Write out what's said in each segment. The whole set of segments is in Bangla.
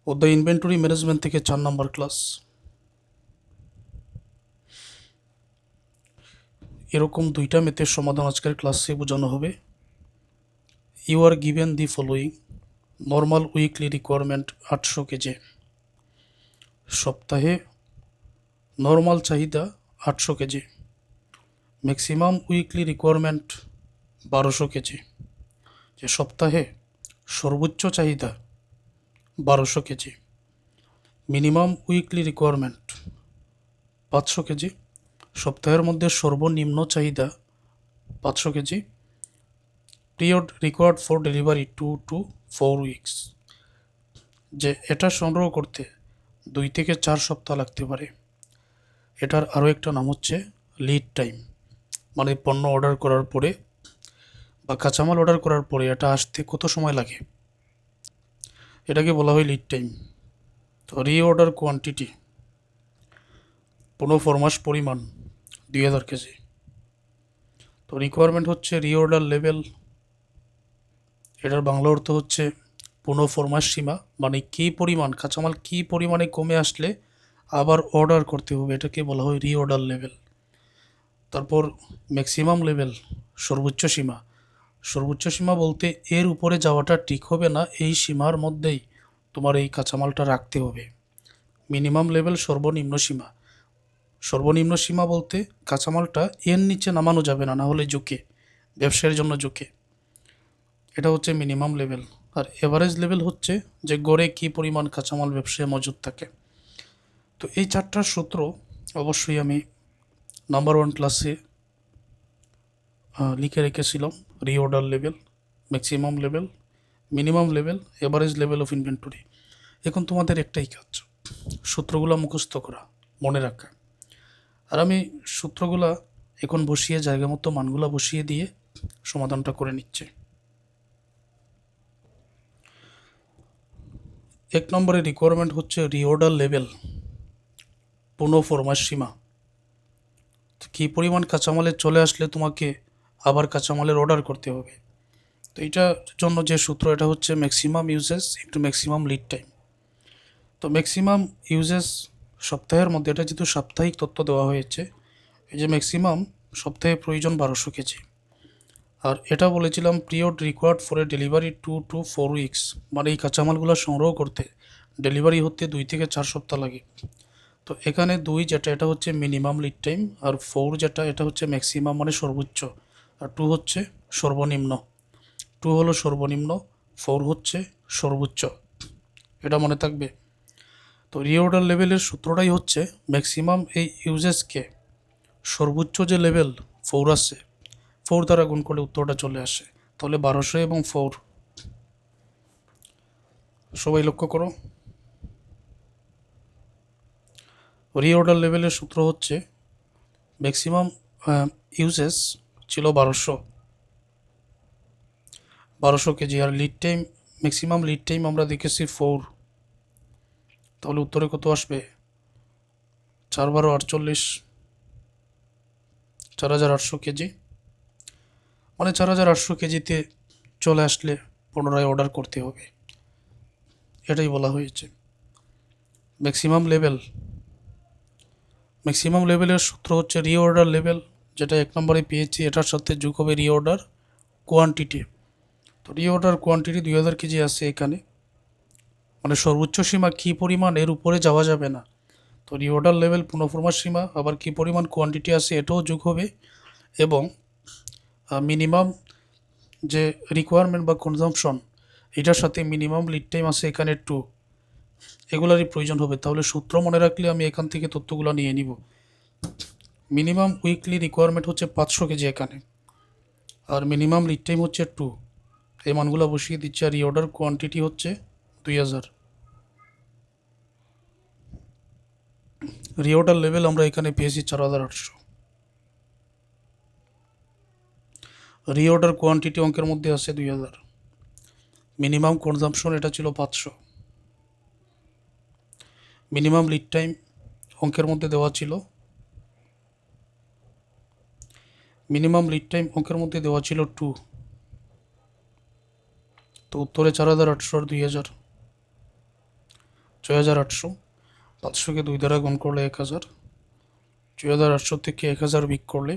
অধ্যায় ইনভেন্টরি ম্যানেজমেন্ট থেকে 4 নম্বর ক্লাস। এরকম 2টা ম্যাথের সমাধান আজকের ক্লাসে বোঝানো হবে। You are given the following: normal weekly requirement 800 KG, সপ্তাহে নর্মাল চাহিদা 800 KG, maximum weekly requirement 1200 KG, যে সপ্তাহে সর্বোচ্চ চাহিদা 1200 KG, minimum weekly requirement 500 KG, সপ্তাহের মধ্যে সর্বনিম্ন চাহিদা 500 KG, period required for delivery 2 to 4 weeks, যে এটা সংগ্রহ করতে 2 থেকে 4 সপ্তাহ লাগতে পারে। এটার আরও একটা নাম হচ্ছে লিড টাইম, মানে পণ্য অর্ডার করার পরে বা কাঁচামাল অর্ডার করার পরে এটা আসতে কত সময় লাগে, এটাকে বলা হয় লিড টাইম। তো রিঅর্ডার কোয়ান্টিটি 15 মাস পরিমাণ 2000 কেজি। তো রিকোয়ারমেন্ট হচ্ছে রিঅর্ডার লেভেল, এটার বাংলা অর্থ হচ্ছে 15 মাস সীমা, মানে কী পরিমাণ কাঁচামাল কী পরিমাণে কমে আসলে আবার অর্ডার করতে হবে, এটাকে বলা হয় রিঅর্ডার লেভেল। তারপর ম্যাক্সিমাম লেভেল, সর্বোচ্চ সীমা। সর্বোচ্চ সীমা বলতে এর উপরে যাওয়াটা ঠিক হবে না, এই সীমার মধ্যেই তোমার এই কাঁচামালটা রাখতে হবে। মিনিমাম লেভেল, সর্বনিম্ন সীমা। সর্বনিম্ন সীমা বলতে কাঁচামালটা এর নিচে নামানো যাবে না, না হলে ঝুঁকে, ব্যবসায়ের জন্য ঝুঁকে। এটা হচ্ছে মিনিমাম লেভেল। আর এভারেজ লেভেল হচ্ছে যে গড়ে কী পরিমাণ কাঁচামাল ব্যবসায় মজুদ থাকে। তো এই 4টার সূত্র অবশ্যই আমি নাম্বার 1 ক্লাসে লিখে রেখেছিলাম: reorder level, maximum level, minimum level, average level of inventory. এখন তোমাদের একটাই কাজ, সূত্রগুলো মুখস্থ করা, মনে রাখা। আর আমি সূত্রগুলা এখন বসিয়ে জায়গা মতো মানগুলা বসিয়ে দিয়ে সমাধানটা করে নিচ্ছে। 1 নম্বরে রিকোয়ারমেন্ট হচ্ছে রিঅর্ডার লেভেল, 15 মাস সীমা। কী পরিমাণ কাঁচামালের চলে আসলে তোমাকে আবার কাঁচামালের অর্ডার করতে হবে। তো এইটার জন্য যে সূত্র, এটা হচ্ছে maximum uses into maximum lead time. তো ম্যাক্সিমাম ইউজেস সপ্তাহের মধ্যে, এটা যেহেতু সাপ্তাহিক তথ্য দেওয়া হয়েছে, এই যে ম্যাক্সিমাম সপ্তাহে প্রয়োজন 1200 কেজি। আর এটা বলেছিলাম period required for a delivery 2 to 4 weeks, মানে এই কাঁচামালগুলো সংগ্রহ করতে ডেলিভারি হতে 2 থেকে 4 সপ্তাহ লাগে। তো এখানে 2 যেটা, এটা হচ্ছে মিনিমাম লিড টাইম, আর 4 যেটা, এটা হচ্ছে ম্যাক্সিমাম মানে সর্বোচ্চ, আর 2 হচ্ছে সর্বনিম্ন। 2 হলো সর্বনিম্ন, 4 হচ্ছে সর্বোচ্চ। এটা মনে থাকবে। তো রিঅর্ডার লেভেলের সূত্রটাই হচ্ছে ম্যাক্সিমাম এই ইউজেসকে সর্বোচ্চ যে লেভেল 4 আছে, 4 দ্বারা গুণ করলে উত্তরটা চলে আসে। তাহলে 1200 এবং 4, সবাই লক্ষ্য করো। রিঅর্ডার লেভেলের সূত্র হচ্ছে ম্যাক্সিমাম ইউজেস ছিল 1200 কেজি, আর lead time, maximum lead time আমরা দেখেছি 4। তাহলে উত্তরে কত আসবে? 4×12=48, 4800 কেজি। মানে 4800 কেজিতে চলে আসলে পুনরায় অর্ডার করতে হবে, এটাই বলা হয়েছে। ম্যাক্সিমাম লেভেল, ম্যাক্সিমাম লেভেলের সূত্র হচ্ছে রিঅর্ডার লেভেল, যেটা 1 নম্বরে পেয়েছি, এটার সাথে যোগ হবে রিঅর্ডার কোয়ান্টিটি। তো রিঅর্ডার কোয়ান্টিটি 2000 কেজি আছে এখানে, মানে সর্বোচ্চ সীমা কী পরিমাণ এর উপরে যাওয়া যাবে না। তো রিঅর্ডার লেভেল 15 মাস সীমা, আবার কী পরিমাণ কোয়ান্টিটি আছে এটাও যোগ হবে, এবং মিনিমাম যে রিকোয়ারমেন্ট বা কনজাম্পশন, এটার সাথে মিনিমাম লিড টাইম আছে এখানে 2, এগুলারই প্রয়োজন হবে। তাহলে সূত্র মনে রাখলে আমি এখান থেকে তথ্যগুলো নিয়ে নিব। মিনিমাম উইকলি রিকোয়ারমেন্ট হচ্ছে 500 কেজি এখানে, আর মিনিমাম লিড টাইম হচ্ছে 2, এই মানগুলো বসিয়ে দিচ্ছি। আর রিঅর্ডার কোয়ান্টিটি হচ্ছে 2000। রিঅর্ডার লেভেল আমরা এখানে পেয়েছি 4800। রিঅর্ডার কোয়ান্টিটি অঙ্কের মধ্যে আছে 2000। মিনিমাম কনজাম্পশন এটা ছিল 500। মিনিমাম লিড টাইম অঙ্কের মধ্যে দেওয়া ছিল, মিনিমাম লিড টাইম অঙ্কের মধ্যে দেওয়া ছিল 2। তো উত্তরে 4800 আর 2000। 6,800, 500কে 2 দ্বারা গুণ করলে 1,000, 6,800 থেকে 1,000 বিয়োগ করলে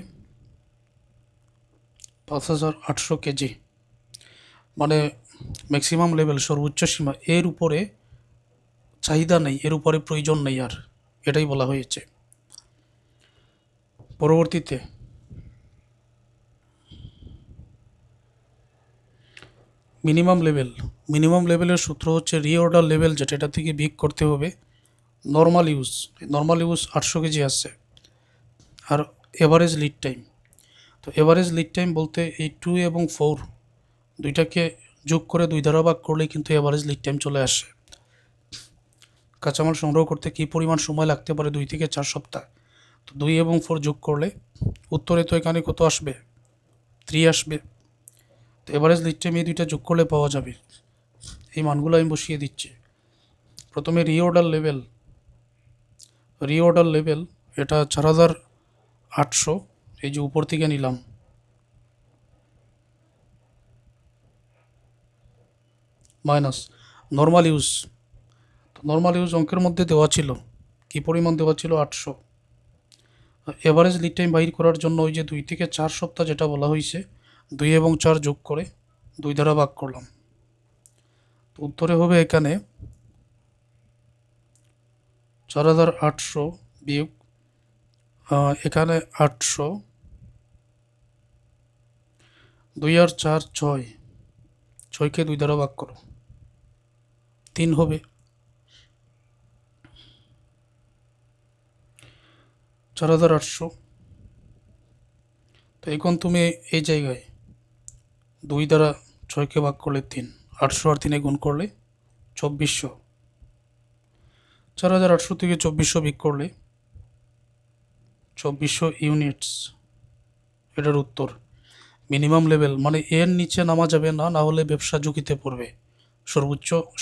5,800 কেজি, মানে ম্যাক্সিমাম লেভেল, সর্বোচ্চ সীমা, এর উপরে চাহিদা নেই, এর উপরে প্রয়োজন নেই আর, এটাই বলা হয়েছে। পরবর্তীতে মিনিমাম লেভেলের সূত্র হচ্ছে রিঅর্ডার লেভেল, যেটা এটা থেকে বিয়োগ করতে হবে নর্মাল ইউজ 800 কেজি আছে, আর এভারেজ লিড টাইম। তো এভারেজ লিড টাইম বলতে এই 2 এবং 4 দুইটাকে যোগ করে 2 দ্বারা ভাগ করলেই কিন্তু এভারেজ লিড টাইম চলে আসে। কাঁচামাল সংগ্রহ করতে কী পরিমাণ সময় লাগতে পারে, 2 থেকে 4 সপ্তাহ। তো 2 এবং 4 যোগ করলে উত্তরে তো এখানে কত আসবে, 3 আসবে। তো এভারেজ লিড টাইম এই দুইটা যোগ করলে পাওয়া যাবে। এই মানগুলো আমি বসিয়ে দিচ্ছি। প্রথমে রিঅর্ডার লেভেল এটা 4,800, এই যে উপর থেকে নিলাম, মাইনাস নর্মাল ইউজ অঙ্কের মধ্যে দেওয়া ছিল, কি পরিমাণ দেওয়া ছিল, 800। এভারেজ লিড টাইম বাইর করার জন্য ওই যে 2 থেকে 4 সপ্তাহ যেটা বলা হয়েছে, 2 এবং 4 যোগ করে 2 দ্বারা ভাগ করলাম। তো উত্তরে হবে এখানে 4,800 বিয়োগ এখানে 800, 2 আর 4 6, 6কে 2 দ্বারা ভাগ করো, 3 হবে। 4,800। তো এখন তুমি এই জায়গায় 2 দ্বারা 6কে ভাগ করলে 3, 800 আর 3 গুণ করলে 2,400, 4,800 থেকে 2,400 বিয়োগ করলে 2,400 ইউনিটস, এটার উত্তর। মিনিমাম লেভেল মানে এর নিচে নামা যাবে না, না হলে ব্যবসা ঝুঁকিতে পড়বে।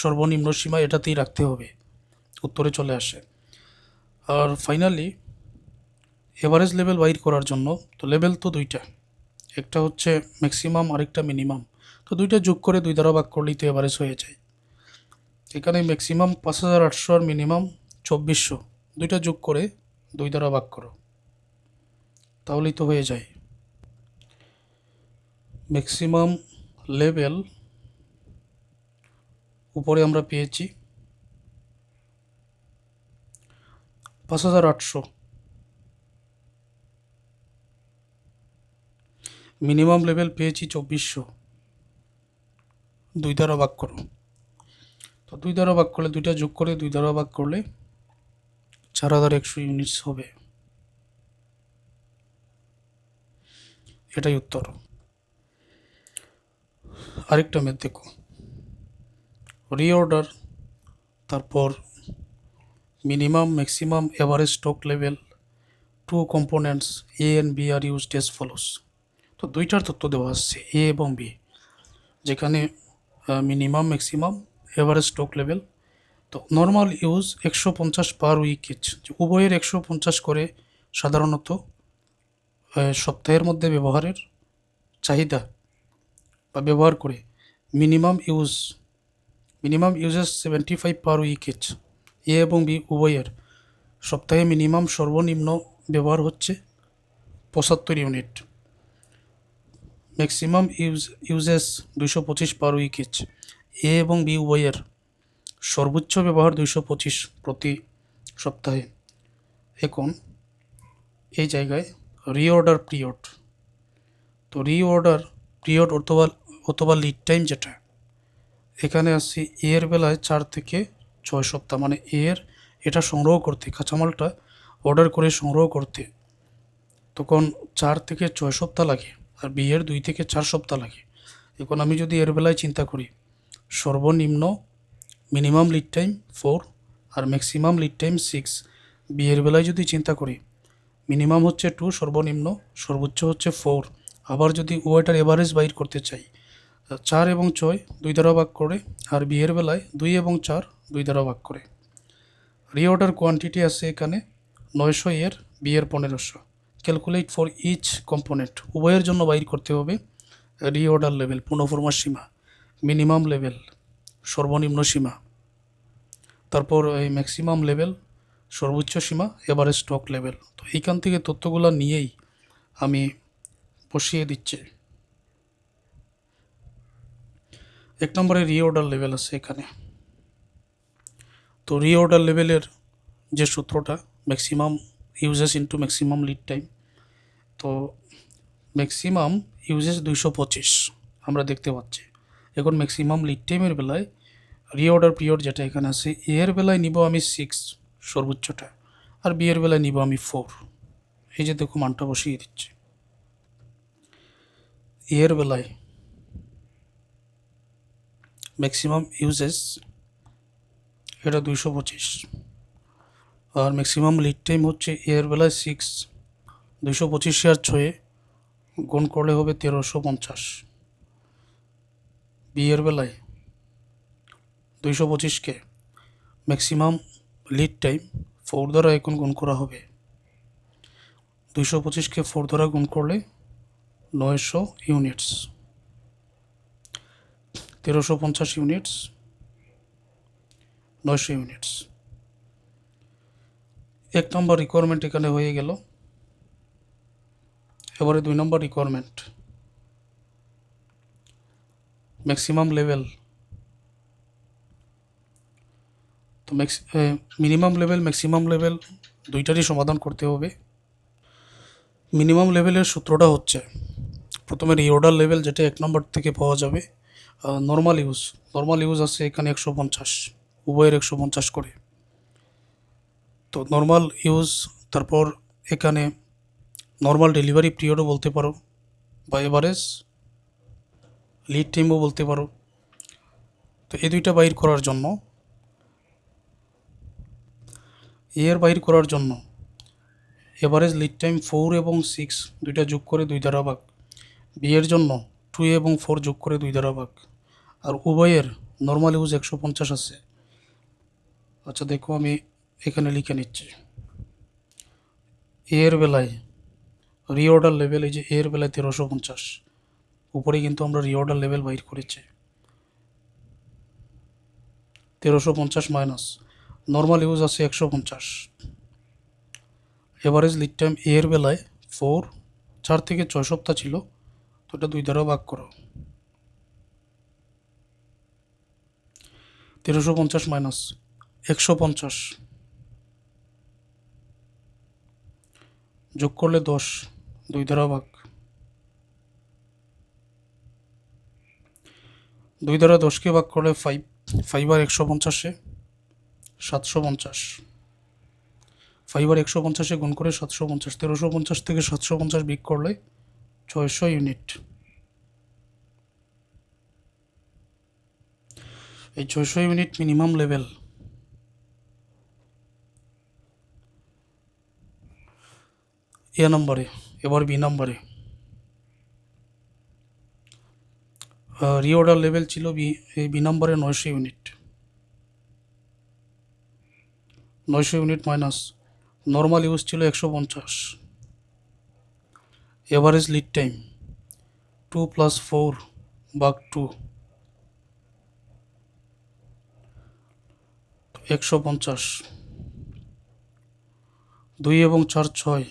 সর্বনিম্ন সীমা এটাতেই রাখতে হবে, উত্তরে চলে আসে। আর ফাইনালি এভারেজ লেভেল বাইর করার জন্য, তো লেভেল তো দুইটা, একটা হচ্ছে ম্যাক্সিমাম আর একটা মিনিমাম। তো দুইটা যোগ করে 2 দ্বারা ভাগ করলেই তো এভারেজ হয়ে যায়। এখানে ম্যাক্সিমাম 5,800 আর মিনিমাম 2,400, দুইটা যোগ করে 2 দ্বারা ভাগ করো, তাহলেই তো হয়ে যায়। ম্যাক্সিমাম লেভেল উপরে আমরা পেয়েছি 5,800, মিনিমাম লেভেল পেয়েছি 2,400, 2 দ্বারা ভাগ করো। তো 2 দ্বারা ভাগ করলে, দুইটা যোগ করে 2 দ্বারা ভাগ করলে 4,100 ইউনিটস হবে, এটাই উত্তর। আরেকটা ম্যাথ দেখো, রিঅর্ডার, তারপর minimum, maximum, average stock level, 2 components A and B are used as follows. তো দুইটার তথ্য দেওয়া আসছে এ এবং বি, যেখানে minimum, maximum, average stock level. তো normal use 150 per week each, উভয়ের 150 করে সাধারণত সপ্তাহের মধ্যে ব্যবহারের চাহিদা বা ব্যবহার করে। Minimum uses 75 per week each, A এবং বি উভয়ের সপ্তাহে মিনিমাম সর্বনিম্ন ব্যবহার হচ্ছে 75 unit. Maximum uses 225 per week each, A এবং বি উভয়ের সর্বোচ্চ ব্যবহার 225 প্রতি সপ্তাহে। এখন এই জায়গায় রিঅর্ডার পিরিয়ড, তো রিঅর্ডার পিরিয়ড অথবা লিড টাইম যেটা, এখানে আসছি এর বেলায় 4 থেকে 6 সপ্তাহ, মানে এটা সংগ্রহ করতে, কাঁচামালটা অর্ডার করে সংগ্রহ করতে তখন 4 থেকে 6 সপ্তাহ লাগে, আর বি এর 2 থেকে 4 সপ্তাহ লাগে। এখন আমি যদি এর বেলায় চিন্তা করি, সর্বনিম্ন মিনিমাম লিড টাইম 4 আর ম্যাক্সিমাম লিড টাইম 6, বি এর বেলায় যদি চিন্তা করি, মিনিমাম হচ্ছে 2, সর্বনিম্ন, সর্বোচ্চ হচ্ছে 4। আবার যদি ওয়েটার এভারেজ বাইর করতে চাই, 4 এবং 6 2 দ্বারা ভাগ করে, আর বি এর বেলায় 2 এবং 4 2 দ্বারা ভাগ করে। রিঅর্ডার কোয়ান্টিটি আছে এখানে 900 এর, বি এর 1500। ক্যালকুলেট ফর ইচ কম্পোনেন্ট, উভয়ের জন্য বাইর করতে হবে রিঅর্ডার লেভেল, পুনঃফরমার সীমা, মিনিমাম লেভেল, সর্বনিম্ন সীমা, তারপর এই ম্যাক্সিমাম লেভেল, সর্বোচ্চ সীমা, এবারে স্টক লেভেল। তো এইখান থেকে তথ্যগুলো নিয়েই আমি বসিয়ে দিচ্ছি। 1 নম্বরে রিঅর্ডার লেভেল আছে এখানে। তো রিঅর্ডার লেভেলের যে সূত্রটা, maximum uses into maximum lead time. তো ম্যাক্সিমাম ইউজেস 225 আমরা দেখতে পাচ্ছি। এখন ম্যাক্সিমাম লিড টাইমের বেলায় রিঅর্ডার পিরিয়ড যেটা এখানে আছে, এ এর বেলায় নিব আমি 6 সর্বোচ্চটা, আর বি এর বেলায় নিব আমি 4। এই যে দেখো মানটা বসিয়ে দিচ্ছি। এ এর বেলায় ম্যাক্সিমাম ইউজেস এটা 225, আর ম্যাক্সিমাম লিড টাইম হচ্ছে এর বেলায় 6, 225 আর 6 গুণ করলে হবে 1350। বি এর বেলায় 225কে ম্যাক্সিমাম লিড টাইম 4 দ্বারা এখন গুণ করা হবে। 225কে 4 দ্বারা গুণ করলে 900 ইউনিটস, 1350 ইউনিটস, 900 ইউনিটস। 1 নম্বর রিকোয়ারমেন্ট এখানে হয়ে গেল। এবারে 2 নম্বর রিকোয়ারমেন্ট, ম্যাক্সিমাম লেভেল। তো মিনিমাম লেভেল, ম্যাক্সিমাম লেভেল দুইটারই সমাধান করতে হবে। মিনিমাম লেভেলের সূত্রটা হচ্ছে, প্রথমে রিঅর্ডার লেভেল যেটা 1 নম্বর থেকে পাওয়া যাবে। নর্মাল ইউজ আছে এখানে 150, উভয়ের 150 করে। তো নর্মাল ইউজ, তারপর এখানে নর্মাল ডেলিভারি পিরিয়ডও বলতে পারো, বা এভারেজ লিড টাইমও বলতে পারো। তো এই দুইটা বাইর করার জন্য, বাইর করার জন্য এভারেজ লিড টাইম 4 এবং 6 দুইটা যোগ করে 2 দ্বারা ভাগ, বি এর জন্য 2 এবং 4 যোগ করে 2 দ্বারা ভাগ, আর উভয়ের নর্মাল ইউজ 150 আছে। আচ্ছা দেখো আমি এখানে লিখে নিচ্ছি। এর বেলায় রিঅর্ডার লেভেল, এই যে এর বেলায় 1350, উপরে কিন্তু আমরা রিঅর্ডার লেভেল বাইর করেছি। 1350 মাইনাস নর্মাল ইউজ আছে 150, এভারেজ লিড টাইম এর বেলায় 4 থেকে 6 সপ্তাহ ছিল, তো এটা 2 দ্বারা ভাগ করো। 1350 মাইনাস 150 যোগ করলে 10, 2 দ্বারা ভাগ, 2 দ্বারা 10কে ভাগ করলে 5, 5 আর 150-এ 750, 5 আর 150-এ গুণ করে 750, 1350 থেকে 750 বিয়োগ করলে 600 ইউনিট। এই 600 ইউনিট মিনিমাম লেভেল। এ নম্বরে। এবার বি নম্বরে রিঅর্ডার লেভেল ছিল এই বি নম্বরে 900 unit. 900 unit minus normal use ছিল 150, এভারেজ লিড টাইম 2 + 4 ভাগ 2, 150, 2 এবং 4 6,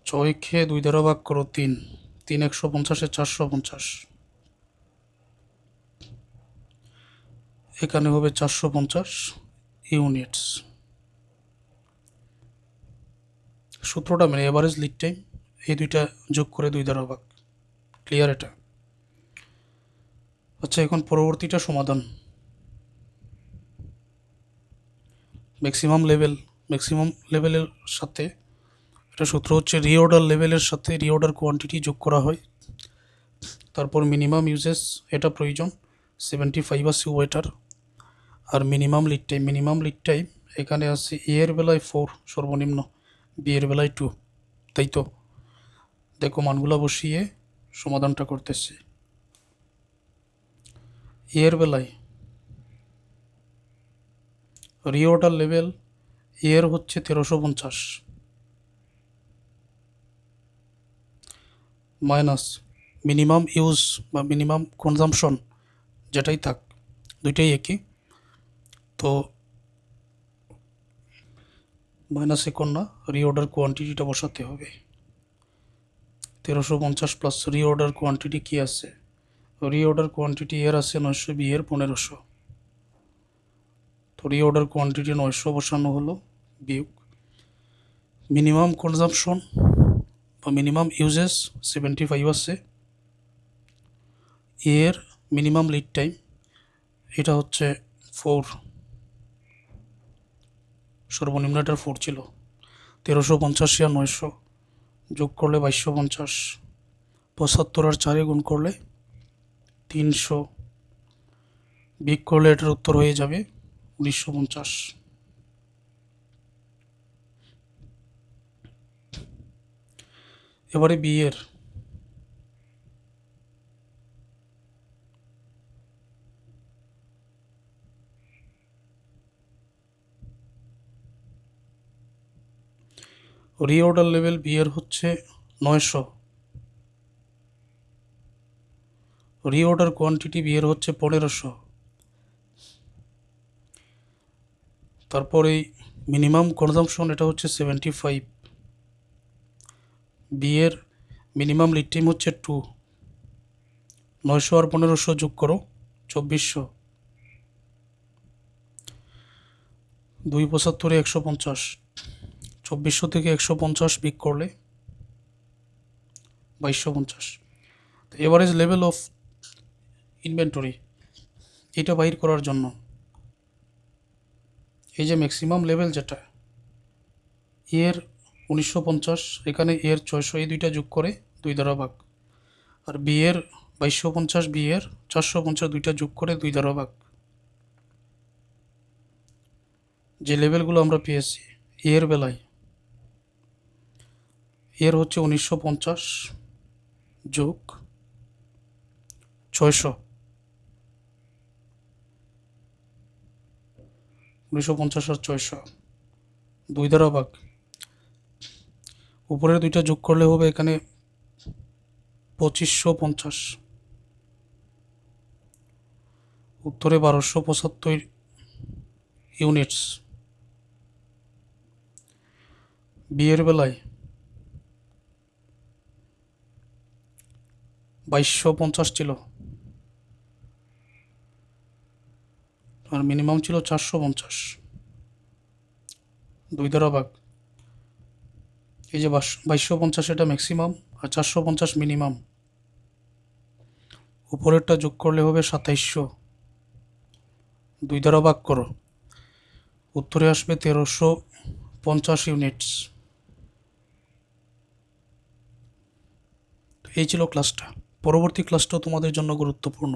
6কে 2 দ্বারা ভাগ করো 3, 3 150-এ 450, এখানে হবে 450 ইউনিটস। সূত্রটা মানে এভারেজ লিড টাইম, এই দুইটা যোগ করে 2 দ্বারা ভাগ। ক্লিয়ার এটা? আচ্ছা এখন পরবর্তীটা সমাধান। ম্যাক্সিমাম লেভেলের সাথে, এটা সূত্র হচ্ছে রিঅর্ডার লেভেলের সাথে রিঅর্ডার কোয়ান্টিটি যোগ করা হয়। তারপর মিনিমাম ইউজেস, এটা প্রয়োজন 75 আছে ওয়েটার। আর মিনিমাম লিড টাইম এখানে আছে এ এর বেলায় 4 সর্বনিম্ন, বি এর বেলায় 2, তাই তো? দেখো মানগুলা বসিয়ে সমাধানটা করতেছি। এর বেলায় রিঅর্ডার লেভেল এর হচ্ছে 1350 মাইনাস মিনিমাম ইউজ বা মিনিমাম কনজাম্পশন যেটাই থাক, দুইটাই একই। তো মাইনাসে কন্যা রিঅর্ডার কোয়ান্টিটিটা বসাতে হবে। 1350 প্লাস রিঅর্ডার কোয়ান্টিটি কি আছে? রিঅর্ডার কোয়ান্টিটি এর আছে 900, বি এর 1500। তো রিঅর্ডার কোয়ান্টিটি 900 বসানো হলো, বিয়োগ মিনিমাম কনজাম্পশন বা মিনিমাম ইউজেস 75 আছে। এর মিনিমাম লিড টাইম এটা হচ্ছে 4, সর্বনিম্ন এটার 4 ছিল। 1350 আর 900 যোগ করলে 2250, 75 আর 4 গুণ করলে 300, বিয়োগ করলে এটার উত্তর হয়ে যাবে 1950। এবারে বি এর রিঅর্ডার লেভেল বি এর হচ্ছে 900, রিঅর্ডার কোয়ান্টিটি বি এর হচ্ছে 1500। তারপরে মিনিমাম কনজাম্পশন এটা হচ্ছে 75, বি এর মিনিমাম লিড টাইম হচ্ছে 2, 900 আর 1500 যোগ করো 2400, 275 150, 2400 থেকে 150 বিয়োগ করলে 2250। তো এভারেজ লেভেল অফ ইনভেন্টরি এটা বাইর করার জন্য এই যে ম্যাক্সিমাম লেভেল যেটা এর 1950, এখানে এর 600, এই দুইটা যোগ করে 2 দ্বারা ভাগ, আর বি এর 2250, বি এর 450, দুইটা যোগ করে 2 দ্বারা ভাগ। যে লেভেলগুলো আমরা পেয়েছি এর বেলায়, এর হচ্ছে 1950 যোগ 600, 1950 আর 600 2 দ্বারা ভাগ, উপরের দুইটা যোগ করলে হবে এখানে 2550, উত্তরে 1275 ইউনিটস। বি এর বেলায় 2250 ছিল আর মিনিমাম ছিল 450, 2 দ্বারা ভাগ। এই যে 2250 এটা ম্যাক্সিমাম আর 450 মিনিমাম, উপরেরটা যোগ করলে হবে 2700, 2 দ্বারা ভাগ করো, উত্তরে আসবে 1350 ইউনিটস। এই ছিল ক্লাসটা। পরবর্তী ক্লাসটাও তোমাদের জন্য গুরুত্বপূর্ণ।